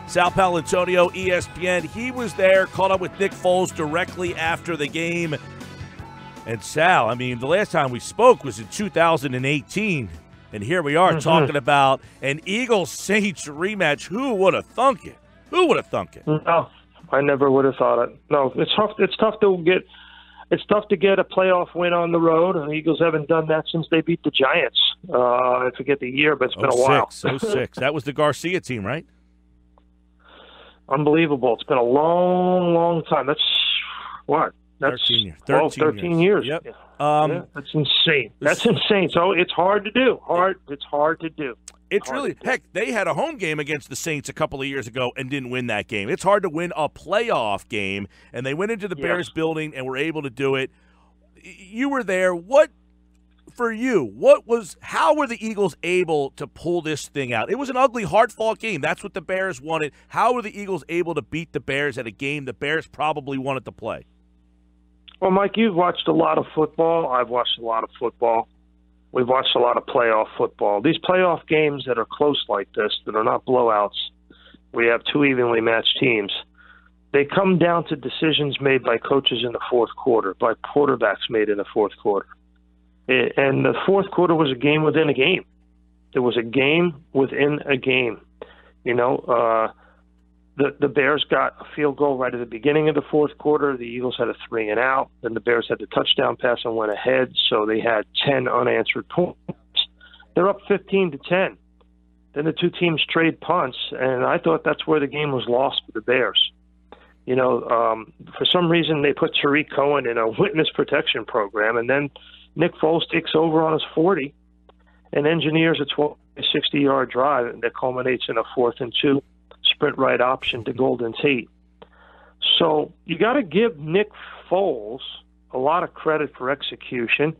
Sal Paolantonio, ESPN. He was there, caught up with Nick Foles directly after the game. And Sal, I mean, the last time we spoke was in 2018. And here we are talking about an Eagles-Saints rematch. Who would have thunk it? Who would have thunk it? No, I never would have thought it. No, it's tough to get a playoff win on the road. And the Eagles haven't done that since they beat the Giants. I forget the year, but it's been a while. 06. That was the Garcia team, right? Unbelievable. It's been a long, long time. That's what? That's 13 years. Yep. Yeah, that's insane. That's insane. So it's hard to do. It's hard to do. It's really – heck, they had a home game against the Saints a couple of years ago and didn't win that game. It's hard to win a playoff game, and they went into the Bears building and were able to do it. You were there. How were the Eagles able to pull this thing out? It was an ugly, hard-fought game. That's what the Bears wanted. How were the Eagles able to beat the Bears at a game the Bears probably wanted to play? Well, Mike, you've watched a lot of football. I've watched a lot of football. We've watched a lot of playoff football. These playoff games that are close like this, that are not blowouts, we have two evenly matched teams. They come down to decisions made by coaches in the fourth quarter, by quarterbacks made in the fourth quarter. And the fourth quarter was a game within a game. It was a game within a game. You know, the Bears got a field goal right at the beginning of the fourth quarter. The Eagles had a 3-and-out. Then the Bears had the touchdown pass and went ahead, so they had 10 unanswered points. They're up 15-10. Then the two teams trade punts, and I thought that's where the game was lost for the Bears. You know, for some reason they put Tariq Cohen in a witness protection program, and then Nick Foles takes over on his 40 and engineers a 60-yard drive that culminates in a 4th-and-2 sprint right option to Golden Tate. So you got to give Nick Foles a lot of credit for execution.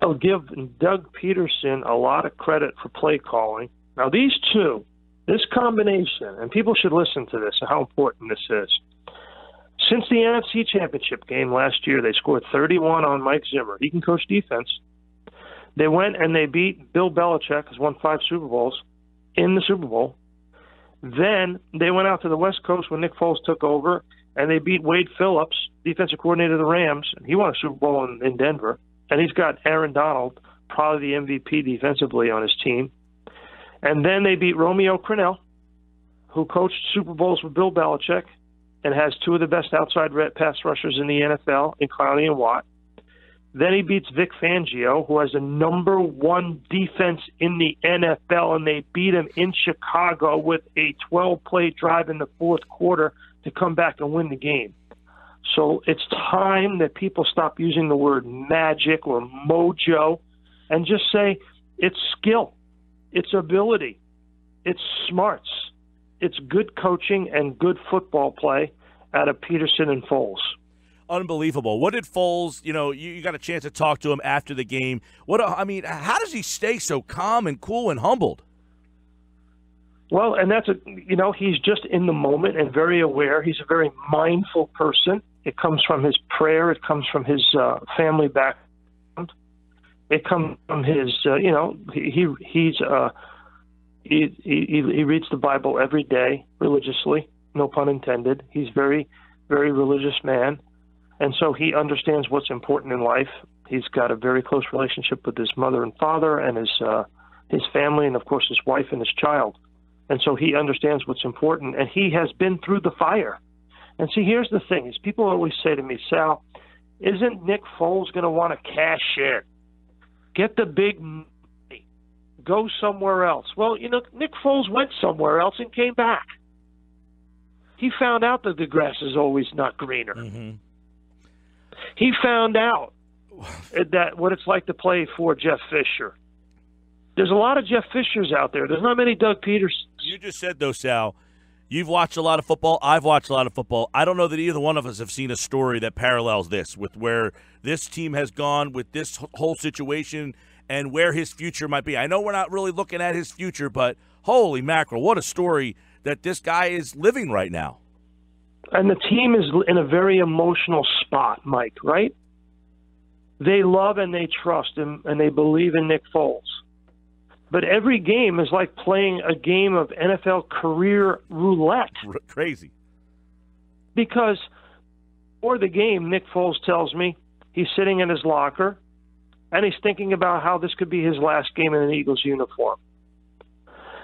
I'll give Doug Peterson a lot of credit for play calling. Now these two, this combination, and people should listen to this and how important this is. Since the NFC Championship game last year, they scored 31 on Mike Zimmer. He can coach defense. They went and they beat Bill Belichick, who's won 5 Super Bowls, in the Super Bowl. Then they went out to the West Coast when Nick Foles took over, and they beat Wade Phillips, defensive coordinator of the Rams. He won a Super Bowl in Denver. And he's got Aaron Donald, probably the MVP defensively on his team. And then they beat Romeo Crennel, who coached Super Bowls with Bill Belichick and has 2 of the best outside pass rushers in the NFL in Clowney and Watt. Then he beats Vic Fangio, who has the #1 defense in the NFL, and they beat him in Chicago with a 12-play drive in the fourth quarter to come back and win the game. So it's time that people stop using the word magic or mojo and just say it's skill, it's ability, it's smarts, it's good coaching and good football play out of Peterson and Foles. Unbelievable. What did Foles, you got a chance to talk to him after the game. How does he stay so calm and cool and humbled? Well, and he's just in the moment and very aware. He's a very mindful person. It comes from his prayer. It comes from his family background. It comes from his, he reads the Bible every day religiously, no pun intended. He's very, very religious man. And so he understands what's important in life. He's got a very close relationship with his mother and father and his family and, of course, his wife and his child. And so he understands what's important, and he has been through the fire. And see, here's the thing, is people always say to me, Sal, isn't Nick Foles going to want to cash in? Get the big money. Go somewhere else. Well, Nick Foles went somewhere else and came back. He found out that the grass is always not greener. Mm-hmm. He found out that what it's like to play for Jeff Fisher. There's a lot of Jeff Fishers out there. There's not many Doug Petersons. You just said, though, Sal, you've watched a lot of football. I've watched a lot of football. I don't know that either one of us have seen a story that parallels this, with where this team has gone with this whole situation and where his future might be. I know we're not really looking at his future, but holy mackerel, what a story that this guy is living right now. And the team is in a very emotional spot, Mike, right? They love and they trust him, and they believe in Nick Foles. But every game is like playing a game of NFL career roulette. Crazy. Because before the game, Nick Foles tells me he's sitting in his locker and he's thinking about how this could be his last game in an Eagles uniform.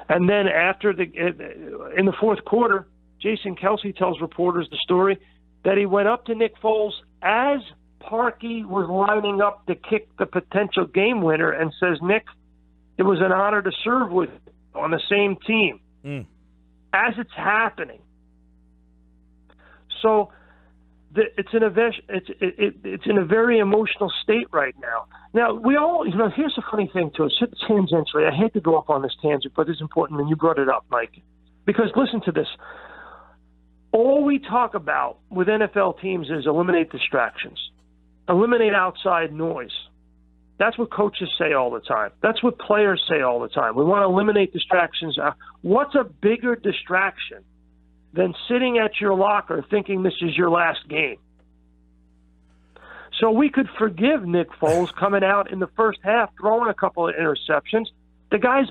And then in the fourth quarter, Jason Kelsey tells reporters the story that he went up to Nick Foles as Parkey was lining up to kick the potential game winner and says, Nick, it was an honor to serve with you on the same team. As it's happening. So it's in a very emotional state right now. Now, we all, here's the funny thing to us, tangentially. I hate to go off on this tangent, but it's important, and you brought it up, Mike. Because listen to this. All we talk about with NFL teams is eliminate distractions, eliminate outside noise. That's what coaches say all the time. That's what players say all the time. We want to eliminate distractions. What's a bigger distraction than sitting at your locker thinking this is your last game? So we could forgive Nick Foles coming out in the first half, throwing a couple of interceptions. The guy's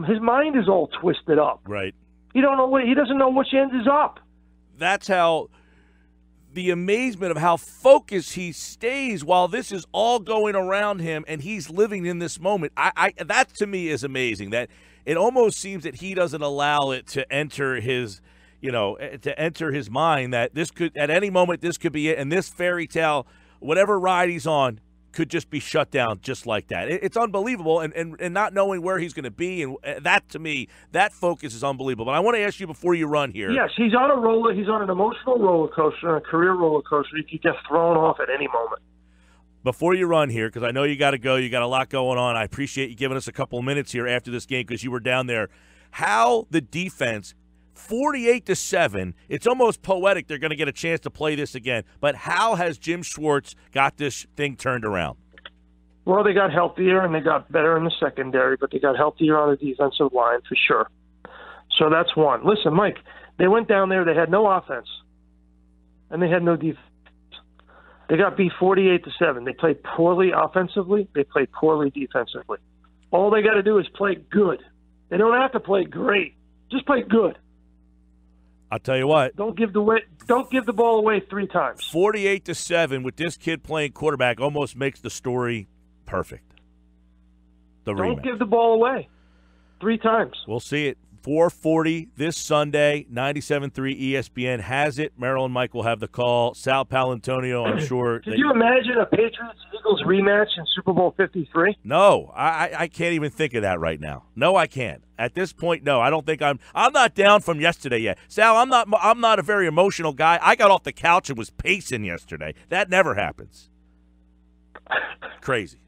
his mind is all twisted up. Right. He doesn't know which end is up. That's how the amazement of how focused he stays while this is all going around him and he's living in this moment. That to me is amazing. That it almost seems that he doesn't allow it to enter his, mind that this could, at any moment, this could be it. And this fairy tale, whatever ride he's on, could just be shut down just like that. It's unbelievable, and not knowing where he's going to be, and that, to me, that focus is unbelievable. But I want to ask you before you run here. Yes, he's on a roller. He's on an emotional roller coaster, a career roller coaster. He could get thrown off at any moment. Before you run here, because I know you got to go, you got a lot going on. I appreciate you giving us a couple of minutes here after this game because you were down there. How the defense, 48-7, it's almost poetic they're going to get a chance to play this again. But how has Jim Schwartz got this thing turned around? Well, they got healthier and they got better in the secondary, but they got healthier on the defensive line for sure. So that's one. Listen, Mike, they went down there, they had no offense, and they had no defense. They got beat 48-7. They played poorly offensively. They played poorly defensively. All they got to do is play good. They don't have to play great. Just play good. I'll tell you what. Don't give the ball away 3 times. 48-7 with this kid playing quarterback almost makes the story perfect. Don't give the ball away 3 times. We'll see it. 4:40 this Sunday, 97.3 ESPN has it. Merrill and Mike will have the call. Sal Paolantonio, I'm sure. Could you imagine a Patriots-Eagles rematch in Super Bowl 53? No, I can't even think of that right now. No, I can't. At this point, no. I don't think I'm not down from yesterday yet. Sal, I'm not a very emotional guy. I got off the couch and was pacing yesterday. That never happens. Crazy.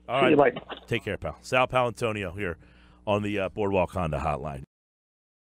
All right. See you later. Take care, pal. Sal Paolantonio here on the Boardwalk Honda Hotline.